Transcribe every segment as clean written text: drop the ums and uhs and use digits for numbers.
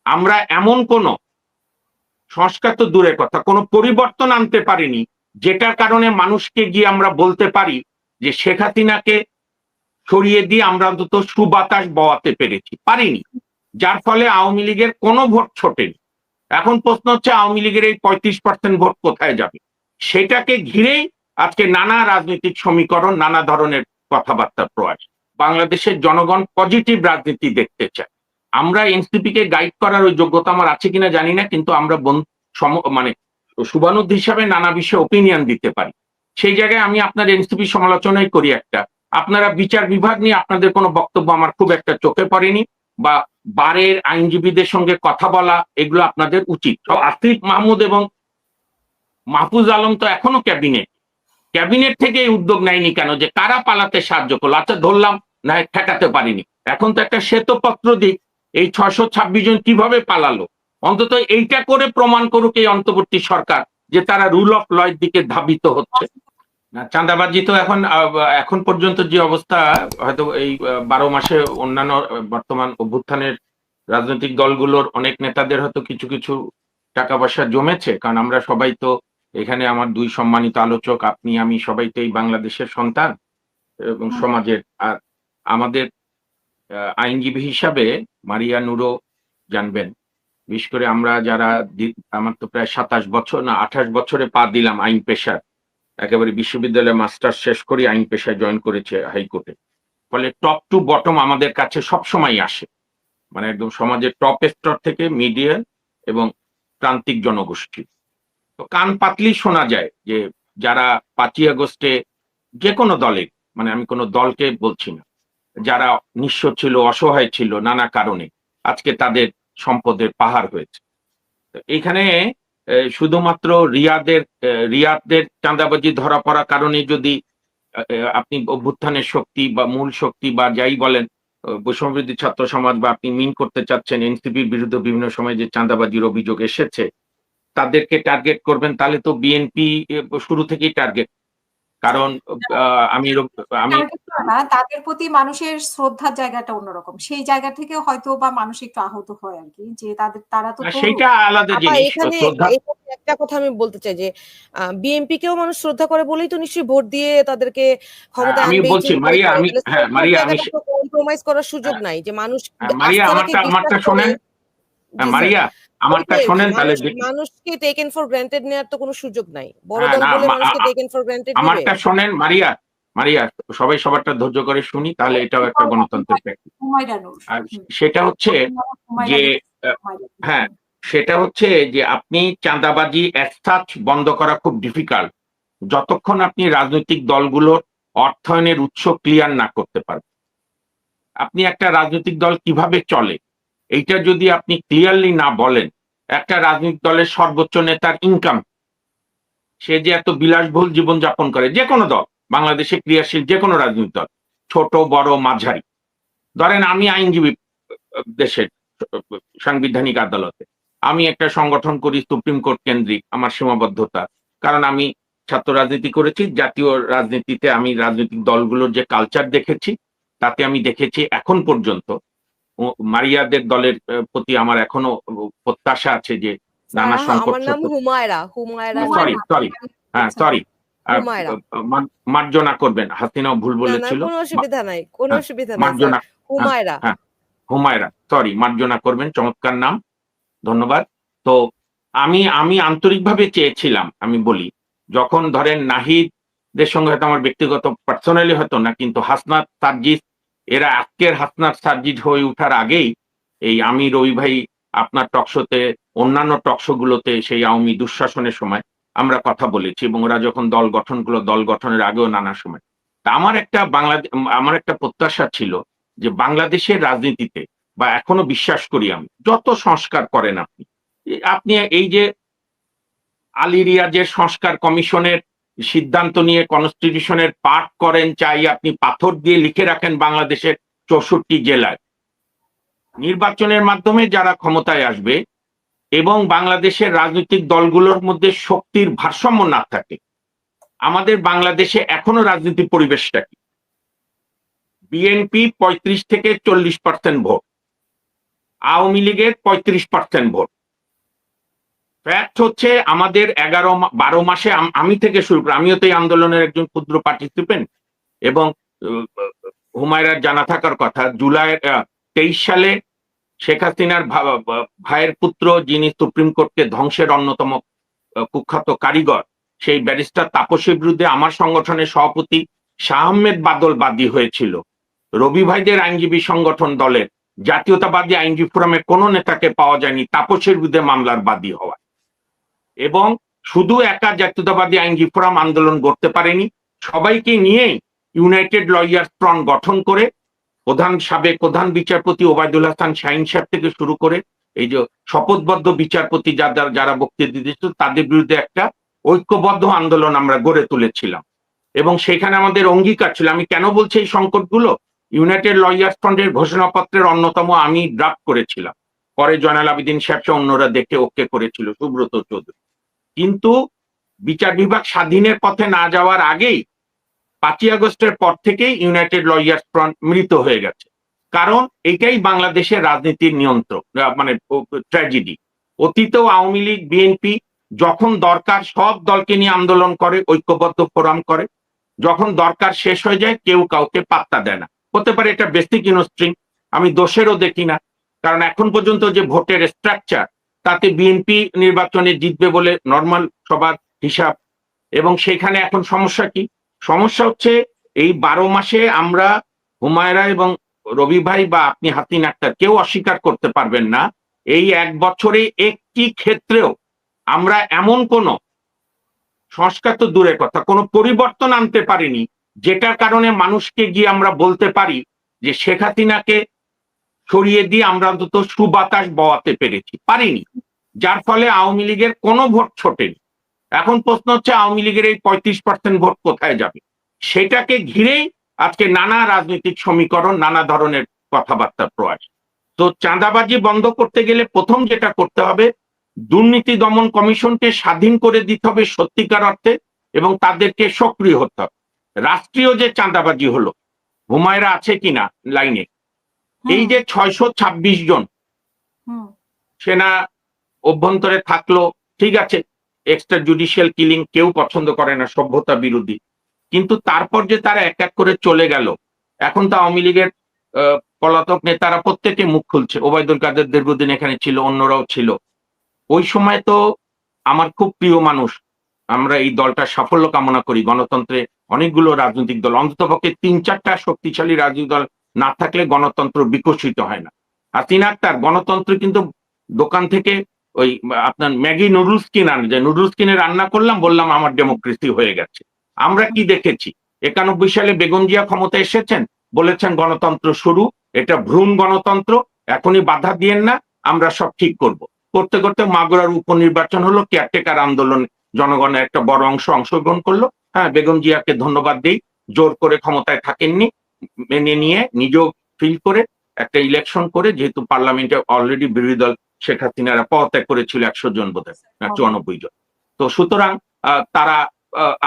আমরা এমন কোন সংস্কার তো দূরের কথা, কোনো পরিবর্তন আনতে পারিনি যেটার কারণে মানুষকে গিয়ে আমরা বলতে পারি যে শেখ হাসিনাকে সরিয়ে দিয়ে আমরা অন্তত সুবাতাস বওয়াতে পেরেছি, পারিনি। যার ফলে আওয়ামী লীগের কোনো ভোট ছোটেনি। এখন প্রশ্ন হচ্ছে আওয়ামী লীগের এই 35% ভোট কোথায় যাবে? সেটাকে ঘিরেই আজকে নানা রাজনৈতিক সমীকরণ, নানা ধরনের কথাবার্তার প্রয়াস। বাংলাদেশের জনগণ পজিটিভ রাজনীতি দেখতে চায়। আমরা এনসিপি কে গাইড করার ওই যোগ্যতা আমার আছে কিনা জানি না, কিন্তু আমরা মানে শুভানুদ্ধ হিসাবে নানা বিষয়ে ওপিনিয়ন দিতে পারি। সেই জায়গায় আমি আপনার এনসিপি সমালোচনাই করি একটা, আপনারা বিচার বিভাগ নিয়ে আপনাদের কোনো বক্তব্য আমার খুব একটা চোখে পড়েনি, বা বারের আইনজীবীদের সঙ্গে কথা বলা এগুলো আপনাদের উচিত। আসিফ মাহমুদ এবং মাহফুজ আলম তো এখনো ক্যাবিনেট থেকে উদ্যোগ নেয়নি কেন যে কারা পালাতে সাহায্য করলো? আচ্ছা ধরলাম না, ঠেকাতে পারিনি, এখন তো একটা শ্বেতপত্র দিক এই 626 জন কিভাবে পালালো, অন্তত এইটা করে প্রমাণ করুক এই অন্তর্বর্তী সরকার যে তারা রুল অফ ল এর দিকে ধাবিত হচ্ছে। না, চাঁদাবাজি তো এখন পর্যন্ত যে অবস্থা, হয়তো এই 12 মাসে অন্যান্য বর্তমান অভ্যুত্থানের রাজনৈতিক দলগুলোর অনেক নেতাদের হয়তো কিছু কিছু টাকা পয়সা জমেছে, কারণ আমরা সবাই তো এখানে, আমার দুই সম্মানিত আলোচক, আপনি আমি সবাই তো এই বাংলাদেশের সন্তান এবং সমাজের। আর আমাদের আইনজীবী হিসাবে মারিয়া নূরও জানবেন, বিশেষ করে আমরা যারা, আমার তো প্রায় 27 বছর না 28 বছরে পা দিলাম আইন পেশার, একেবারে বিশ্ববিদ্যালয়ে মাস্টার্স শেষ করে আইন পেশায় জয়েন করেছে হাইকোর্টে। ফলে টপ টু বটম আমাদের কাছে সবসময় আসে, মানে একদম সমাজের টপ স্তর থেকে মিডিয়া এবং প্রান্তিক জনগোষ্ঠী। তো কান পাতলি শোনা যায় যে যারা 5ই আগস্টে যে কোনো দলের, মানে আমি কোনো দলকে বলছি না, যারা নিঃস্ব ছিল, অসহায় ছিল নানা কারণে, আজকে তাদের সম্পদের পাহাড় হয়েছে। এখানে শুধুমাত্র রিয়াদের চাঁদাবাজি ধরা পড়ার কারণে যদি আপনি অভ্যুত্থানের শক্তি বা মূল শক্তি বা যাই বলেন, বৈষম্যবিরোধী ছাত্র সমাজ, বা আপনি মিন করতে চাচ্ছেন এনসিপির বিরুদ্ধে বিভিন্ন সময় যে চাঁদাবাজির অভিযোগ এসেছে, তাদেরকে টার্গেট করবেন, তাহলে তো বিএনপি শুরু থেকেই টার্গেট। কারণ আমি তাদের প্রতি মানুষের শ্রদ্ধার জায়গাটা অন্যরকম, সেই জায়গা থেকে হয়তো বা মানুষ একটু আহত হয় আর কি, যে তারা তো সেইটা আলাদা জিনিস। এখানে একটা কথা আমি বলতে চাই যে বিএনপি কেও মানুষ শ্রদ্ধা করে বলেই তো নিশ্চয়ই ভোট দিয়ে তাদেরকে ক্ষমতায় আমি বলছি মারিয়া, আমি কম্প্রোমাইজ করার সুযোগ নাই, যে মানুষ মারিয়া আমারটা শোনেন, মারিয়া আমারটা শোনেন, তাহলে মানুষকে টেকেন ফর গ্রান্টেড নেওয়ার তো কোনো সুযোগ নাই। বড় দল বলে মানুষকে টেকেন ফর গ্রান্টেড নেবে? আমারটা শোনেন মারিয়া, সবাই সবারটা ধৈর্য করে শুনি, তাহলে এটাও একটা গণতন্ত্রের প্র্যাকটিস। আর সেটা হচ্ছে যে, হ্যাঁ, সেটা হচ্ছে যে আপনি চাঁদাবাজি এস্টাচ বন্ধ করা খুব ডিফিকাল্ট যতক্ষণ আপনি রাজনৈতিক দলগুলোর অর্থায়নের উৎস ক্লিয়ার না করতে পারবেন। আপনি একটা রাজনৈতিক দল কিভাবে চলে এইটা যদি আপনি ক্লিয়ারলি না বলেন, একটা রাজনৈতিক দলের সর্বোচ্চ নেতার ইনকাম, সে যে এত বিলাসবহুল জীবনযাপন করে, যে কোনো দল, বাংলাদেশে ক্রিয়াশীল যে কোনো রাজনৈতিক দল, ছোট বড় মাঝারি, ধরেন আমি আইনজীবী দেশের সাংবিধানিক আদালতে, আমি একটা সংগঠন করি সুপ্রিম কোর্ট কেন্দ্রিক, আমার সীমাবদ্ধতা, কারণ আমি ছাত্র রাজনীতি করেছি, জাতীয় রাজনীতিতে আমি রাজনৈতিক দলগুলোর যে কালচার দেখেছি, তাতে আমি দেখেছি এখন পর্যন্ত মারিয়াদের দলের প্রতি আমার এখনো প্রত্যাশা আছে যে নানা সংকট, আমার নাম হুমায়রা, সরি মার্জনা করবেন, হাসিনাও ভুল বলেছিল, কোনো অসুবিধা নাই, কোনো অসুবিধা নাই, হুমায়রা সরি, মার্জনা করবেন, চমৎকার নাম, ধন্যবাদ। তো আমি আন্তরিকভাবে চেয়েছিলাম, আমি বলি, যখন ধরেন নাহিদের সঙ্গে হয়তো আমার ব্যক্তিগত পার্সোনালি হয়তো না, কিন্তু হাসনাত সার্জিস এরা আজকের হাসনাত সার্জিস হয়ে ওঠার আগেই এই আমি রবি ভাই আপনার টকশোতে, অন্যান্য টকশোগুলোতে সেই আওয়ামী দুঃশাসনের সময় আমরা কথা বলেছি, এবং ওরা যখন দল গঠনের আগেও নানা সময়। তা আমার একটা প্রত্যাশা ছিল যে বাংলাদেশের রাজনীতিতে, বা এখনো বিশ্বাস করি আমি, যত সংস্কার করেন আপনি এই যে আলী রিয়াজের সংস্কার কমিশনের সিদ্ধান্ত নিয়ে কনস্টিটিউশনের পাঠ করেন, চাই আপনি পাথর দিয়ে লিখে রাখেন বাংলাদেশের 64 জেলায়, নির্বাচনের মাধ্যমে যারা ক্ষমতায় আসবে এবং বাংলাদেশের রাজনৈতিক দলগুলোর মধ্যে শক্তির ভারসাম্য না থাকে, আমাদের বাংলাদেশে এখনো রাজনীতির পরিবেশটা কি? বিএনপি 35 থেকে 40% ভোট, আওয়ামী লীগের 35% ভোট। ফ্যাক্ট হচ্ছে আমাদের 11-12 মাসে আমি থেকে শুরু করে, আমিও তো এই আন্দোলনের একজন ক্ষুদ্র পার্টিসিপেন্ট, এবং হুমায়রার জানা থাকার কথা জুলাই 23 সালে শেখ হাসিনার ভাইয়ের পুত্র, যিনি সুপ্রিম কোর্টকে ধ্বংসের অন্যতম কুখ্যাত কারিগর, সেই ব্যারিস্টার তাপসের বিরুদ্ধে আমার সংগঠনের সভাপতি শাহ আহমেদ বাদল বাদী হয়েছিল। রবি ভাইদের আইনজীবী সংগঠন দলের জাতীয়তাবাদী আইনজীবী ফোরামের কোন নেতাকে পাওয়া যায়নি তাপসের বিরুদ্ধে মামলার বাদী হওয়া। এবং শুধু একা জাতীয়তাবাদী আইনজীবী ফোরাম আন্দোলন করতে পারেনি, সবাইকে নিয়েই ইউনাইটেড লয়ার্স ফ্রন্ট গঠন করে সাবেক প্রধান বিচারপতি ওবায়দুল হাসান শাহিন সাহেব থেকে শুরু করে এই যে শপথবদ্ধ বিচারপতি যারা বক্তৃতা দিয়েছিল, তাদের বিরুদ্ধে একটা ঐক্যবদ্ধ আন্দোলন আমরা গড়ে তুলেছিলাম। এবং সেখানে আমাদের অঙ্গীকার ছিল, আমি কেন বলছি এই সংকটগুলো, ইউনাইটেড লয়ার্স ফ্রন্টের ঘোষণাপত্রের অন্যতম আমি ড্রাফট করেছিলাম, পরে জয়নাল আবেদিন সাহেব অন্যরা দেখে ওকে করেছিল, সুব্রত চৌধুরী। কিন্তু বিচার বিভাগ স্বাধীনের পথে না যাওয়ার আগেই 5ই আগস্টের পর থেকেই ইউনাইটেড লয়ার্স ফ্রন্ট মৃত হয়ে গেছে। কারণ এটাই বাংলাদেশের রাজনীতির নিয়ন্ত্রক, মানে ট্র্যাজেডি। অতীতেও আওয়ামী লীগ, বিএনপি যখন দরকার সব দলকে নিয়ে আন্দোলন করে, ঐক্যবদ্ধ ফোরাম করে, যখন দরকার শেষ হয়ে যায় কেউ কাউকে পাত্তা দেয় না। হতে পারে এটা বেসিক ইনস্ট্রিংক্ট, আমি দোষেরও দেখি না, কারণ এখন পর্যন্ত যে ভোটের স্ট্রাকচার, তাতে বিএনপি নির্বাচনে জিতবে বলে নর্মাল সবার হিসাব। এবং সেখানে এখন সমস্যা কি? সমস্যা হচ্ছে এই 12 মাসে আমরা, হুমায়রা এবং রবি ভাই বা আপনি হাসিন আক্তার, কেউ অস্বীকার করতে পারবেন না, এই 1 বছরে একটি ক্ষেত্রেও আমরা এমন কোন সংস্কার তো দূরের কথা, কোনো পরিবর্তন আনতে পারিনি যেটার কারণে মানুষকে গিয়ে আমরা বলতে পারি যে শেখ হাসিনাকে সরিয়ে দিয়ে আমরা অন্তত সুবাতাস বওয়াতে পারিনি, যার ফলে আওয়ামী লীগের কোনো ভোট ছোটেনি। এখন প্রশ্ন হচ্ছে আওয়ামী লীগের এই 35% ভোট কোথায় যাবে? সেটাকে ঘিরেই আজকে নানা রাজনৈতিক সমীকরণ, নানা ধরনের কথাবার্তার প্রয়াস। তো চাঁদাবাজি বন্ধ করতে গেলে প্রথম যেটা করতে হবে, দুর্নীতি দমন কমিশনকে স্বাধীন করে দিতে হবে সত্যিকার অর্থে, এবং তাদেরকে সক্রিয় হতে হবে। রাষ্ট্রীয় যে চাঁদাবাজি হলো, হুমায়রা আছে কিনা লাইনে, এই যে 626 জন সেনা অভ্যন্তরে থাকলো, ঠিক আছে, এক্সট্রা জুডিশিয়াল কিলিং কেউ পছন্দ করে না, সভ্যতা বিরোধী, কিন্তু তারপর যে তারা এক এক করে চলে গেল, এখন তো আওয়ামী লীগের পলাতক নেতারা প্রত্যেকে মুখ খুলছে। ওবায়দুল কাদের দীর্ঘদিন এখানে ছিল, অন্যরাও ছিল। ওই সময় তো আমার খুব প্রিয় মানুষ, আমরা এই দলটার সাফল্য কামনা করি, গণতন্ত্রে অনেকগুলো রাজনৈতিক দল, অন্ততপক্ষে 3-4টা শক্তিশালী রাজনৈতিক দল না থাকলে গণতন্ত্র বিকশিত হয় না। হাসিন আক্তার গণতন্ত্র কিন্তু দোকান থেকে ওই আপনার ম্যাগি নুডলস কিনান, যে নুডলস কিনে রান্না করলাম, বললাম আমার ডেমোক্রেসি হয়ে গেছে। আমরা কি দেখেছি? 91 সালে বেগম জিয়া ক্ষমতা এসেছেন, বলেছেন গণতন্ত্র শুরু, এটা ভ্রূণ গণতন্ত্র, এখনই বাধা দিয়েন না, আমরা সব ঠিক করব। করতে করতে মাগুরার উপনির্বাচন হলো, কেয়ারটেকার আন্দোলন জনগণের একটা বড় অংশ অংশগ্রহণ করলো। হ্যাঁ, বেগম জিয়াকে ধন্যবাদ দেই, জোর করে ক্ষমতায় থাকেননি, মেনে নিয়ে নিজেও ফিল করে একটা ইলেকশন করে, যেহেতু পার্লামেন্টে অলরেডি বিরোধী দল শেখ হাসিনারা পদত্যাগ করেছিল 100 জন বোধহয়, 94 জন। তো সুতরাং তারা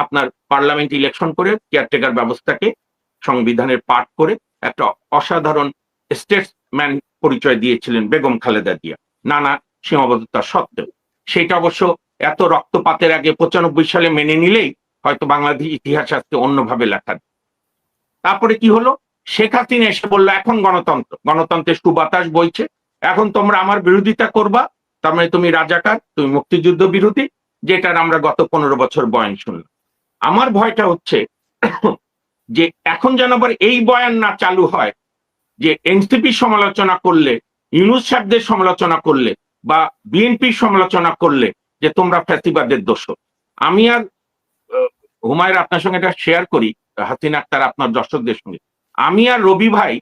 আপনার পার্লামেন্ট ইলেকশন করে কেয়ারটেকার ব্যবস্থাকে সংবিধানের পাঠ করে একটা অসাধারণ স্টেটসম্যান পরিচয় দিয়েছিলেন বেগম খালেদা জিয়া, নানা সীমাবদ্ধতা সত্ত্বেও। সেটা অবশ্য এত রক্তপাতের আগে 95 সালে মেনে নিলেই হয়তো বাংলাদেশ ইতিহাস আজকে অন্যভাবে লেখা। তারপরে কি হলো? শেখ হাসিনা এসে বললো এখন গণতন্ত্রের সুবাতাস বইছে, এখন তোমরা আমার বিরোধিতা করবা, তার মানে তুমি রাজাকার, তুমি মুক্তিযুদ্ধ বিরোধী, যেটার আমরা গত 15 বছর বয়ান শুনলাম। আমার ভয়টা হচ্ছে যে এখন যেন আবার এই বয়ান না চালু হয় যে এনসিপি সমালোচনা করলে, ইউনূস সাহেবদের সমালোচনা করলে বা বিএনপির সমালোচনা করলে যে তোমরা ফ্যাসিবাদের দোষর। আমি আর হুমায়রা আপনার সঙ্গে এটা শেয়ার করি, হাসিন আক্তার আপনার দর্শকদের সঙ্গে, আমি আর রবি ভাই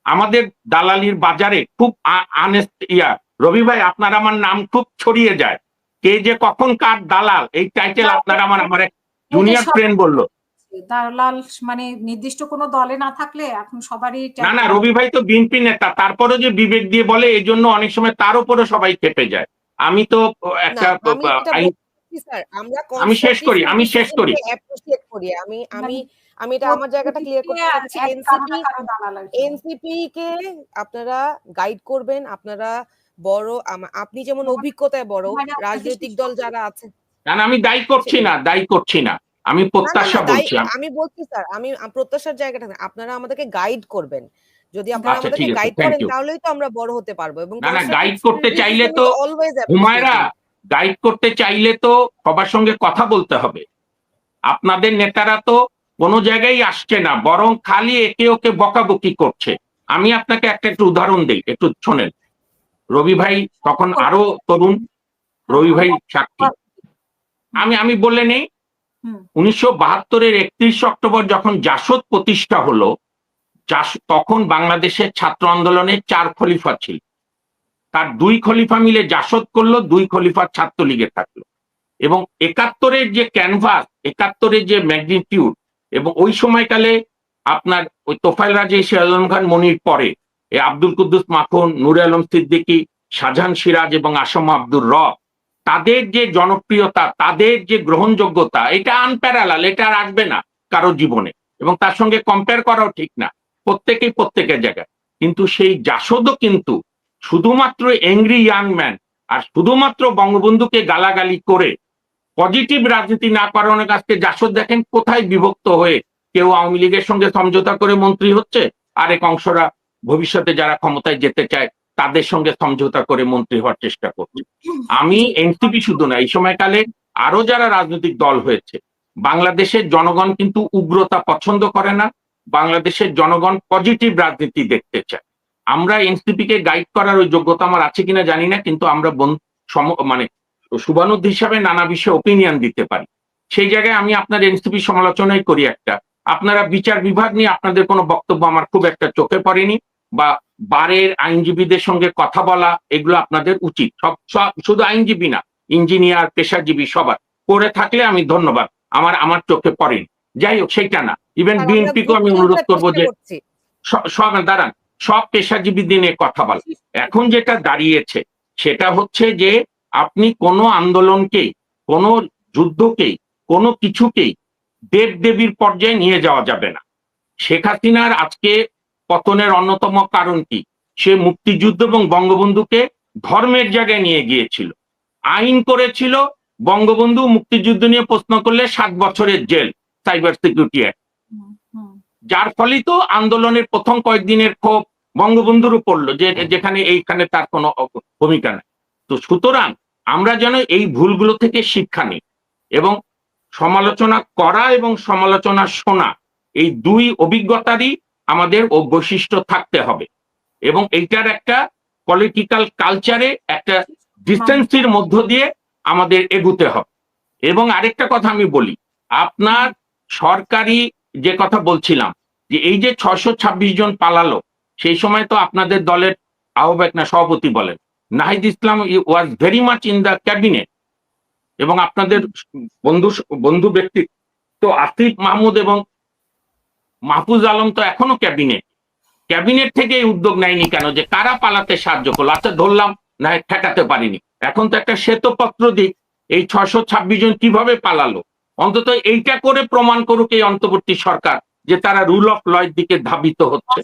আমাদের দালালির বাজারে খুব রবি ভাই আপনার আমার নাম খুব ছড়িয়ে যায়, কে যে কখন কার দালাল, এই টাইটেল আপনার আমার এক জুনিয়র ফ্রেন্ড বললো। দালাল মানে নির্দিষ্ট কোনো দলে না থাকলে এখন সবারই না, রবি ভাই তো বিএনপি নেতা, তারপরে যে বিবেক দিয়ে বলে, এই জন্য অনেক সময় তার উপরে সবাই খেপে যায়। আমি তো একটা আমি শেষ করি। আমি এটা আমার জায়গাটা ক্লিয়ার করতে চাচ্ছি। এনসিপি কে আপনারা গাইড করবেন, আপনারা বড় আপনি যেমন অভিজ্ঞতায় বড়, রাজনৈতিক দল যারা আছে। না আমি দায়ী করছি না, আমি প্রত্যাশা বলছি। আমি বলছি স্যার, আমি প্রত্যাশার জায়গাটা না, আপনারা আমাদেরকে গাইড করবেন। যদি আচ্ছা, আপনারা আমাদেরকে ঠিক আছে, গাইড thank করেন you. তাহলেই তো আমরা বড় হতে পারবো। এবং না গাইড করতে চাইলে তো হুমায়রা, গাইড করতে চাইলে তো সবার সঙ্গে কথা বলতে হবে। আপনাদের নেতারা তো কোনো জায়গায় আসছে না, বরং খালি একে ওকে বকাবকি করছে। আমি আপনাকে একটু উদাহরণ দিই, একটু শোনেন। রবি ভাই তখন আরো তরুণ, রবি ভাই সাক্ষী। আমি বলে নেই, 1972-এর 31 অক্টোবর যখন জাসদ প্রতিষ্ঠা হলো, তখন বাংলাদেশের ছাত্র আন্দোলনের 4 খলিফা ছিল। তার 2 খলিফা মিলে জাসদ করলো, 2 খলিফা ছাত্রলীগে থাকলো। এবং 71-এর যে ক্যানভাস, 71-এর যে ম্যাগনিটিউড, এবং ওই সময়কালে আপনার ওই তোফায়েল রাজী, সিরাজ আলম খান মনির পরে আব্দুল কুদ্দুস মাখন, নূরে আলম সিদ্দিকী, শাহজাহান সিরাজ এবং আসম আব্দুর রব, তাদের যে জনপ্রিয়তা, তাদের যে গ্রহণযোগ্যতা, এটা আনপ্যারালাল, এটা আর আসবে না কারো জীবনে, এবং তার সঙ্গে কম্পেয়ার করাও ঠিক না, প্রত্যেকেই প্রত্যেকের জায়গায়। কিন্তু সেই জাসদও কিন্তু শুধুমাত্র এংরি ইয়াং ম্যান আর শুধুমাত্র বঙ্গবন্ধুকে গালাগালি করে পজিটিভ রাজনীতি না করার কাছে জাসদ দেখেন কোথায় বিভক্ত হয়ে কেউ আওয়ামী লীগের সঙ্গে সমঝোতা করে মন্ত্রী হচ্ছে, আরেক অংশরা ভবিষ্যতে যারা ক্ষমতায় যেতে চায় তাদের সঙ্গে সমঝোতা করে মন্ত্রী হওয়ার চেষ্টা করছে। আমি এনসিপি শুধু না, এই সময়কালে আরো যারা রাজনৈতিক দল হয়েছে, বাংলাদেশের জনগণ কিন্তু উগ্রতা পছন্দ করে না, বাংলাদেশের জনগণ পজিটিভ রাজনীতি দেখতে চায়। আমরা এনসিপি কে গাইড করার ওই যোগ্যতা আমার আছে কিনা জানি না, কিন্তু আমরা মানে শুভানুদ্ধ হিসাবে নানা বিষয়ে ওপিনিয়ন দিতে পারি। সেই জায়গায় আমি আপনার এনসিপি সমালোচনাই করি একটা, আপনারা বিচার বিভাগ নিয়ে আপনাদের কোনো বক্তব্য আমার খুব একটা চোখে পড়েনি, বা বারের আইনজীবীদের সঙ্গে কথা বলা, এগুলো আপনাদের উচিত। শুধু আইনজীবী না, ইঞ্জিনিয়ার, পেশাজীবী সবার করে থাকলে আমি ধন্যবাদ, আমার চোখে পড়েনি। যাই হোক, সেইটা না, ইভেন বিএনপিকেও আমি অনুরোধ করবো যে সব পেশাজীবী দিনে কথা বলা। এখন যেটা দাঁড়িয়েছে সেটা হচ্ছে যে আপনি কোনো আন্দোলনকে, কোনো যুদ্ধকেই, কোনো কিছুকেই দেবদেবীর পর্যায়ে নিয়ে যাওয়া যাবে না। শেখ হাসিনার আজকে পতনের অন্যতম কারণ কি? সে মুক্তিযুদ্ধ এবং বঙ্গবন্ধুকে ধর্মের জায়গায় নিয়ে গিয়েছিল, আইন করেছিল বঙ্গবন্ধু মুক্তিযুদ্ধ নিয়ে প্রশ্ন করলে 7 বছরের জেল, সাইবার সিকিউরিটি অ্যাক্ট, যার ফলে তো আন্দোলনের প্রথম কয়েকদিনের ক্ষোভ বঙ্গবন্ধুরও পড়লো, যেখানে এইখানে তার কোনো ভূমিকা নেই। তো সুতরাং আমরা যেন এই ভুলগুলো থেকে শিক্ষা নিই, এবং সমালোচনা করা এবং সমালোচনা শোনা, এই 2 অভিজ্ঞতারই আমাদের বৈশিষ্ট্য থাকতে হবে, এবং এইটার একটা পলিটিক্যাল কালচারে একটা ডিসটেন্সির মধ্য দিয়ে আমাদের এগুতে হবে। এবং আরেকটা কথা আমি বলি, আপনার সরকারি যে কথা বলছিলাম, যে এই যে 626 জন পালালো, সেই সময় তো আপনাদের দলের আহ্বায়ক না সভাপতি বলেন Nahid Islam was very much in the cabinet, এবং আপনাদের বন্ধু ব্যক্তি তো আসিফ মাহমুদ এবং মাহফুজ আলম তো এখনো ক্যাবিনেট থেকে উদ্যোগ নেয়নি কেন, যে কারা পালাতে সাহায্য করলো? আচ্ছা ধরলাম না ঠেকাতে পারিনি, এখন তো একটা শ্বেতপত্র দিক এই 626 জন কিভাবে পালালো, অন্তত এইটা করে প্রমাণ করুক এই অন্তর্বর্তী সরকার যে তারা রুল অফ ল এর দিকে ধাবিত হচ্ছে।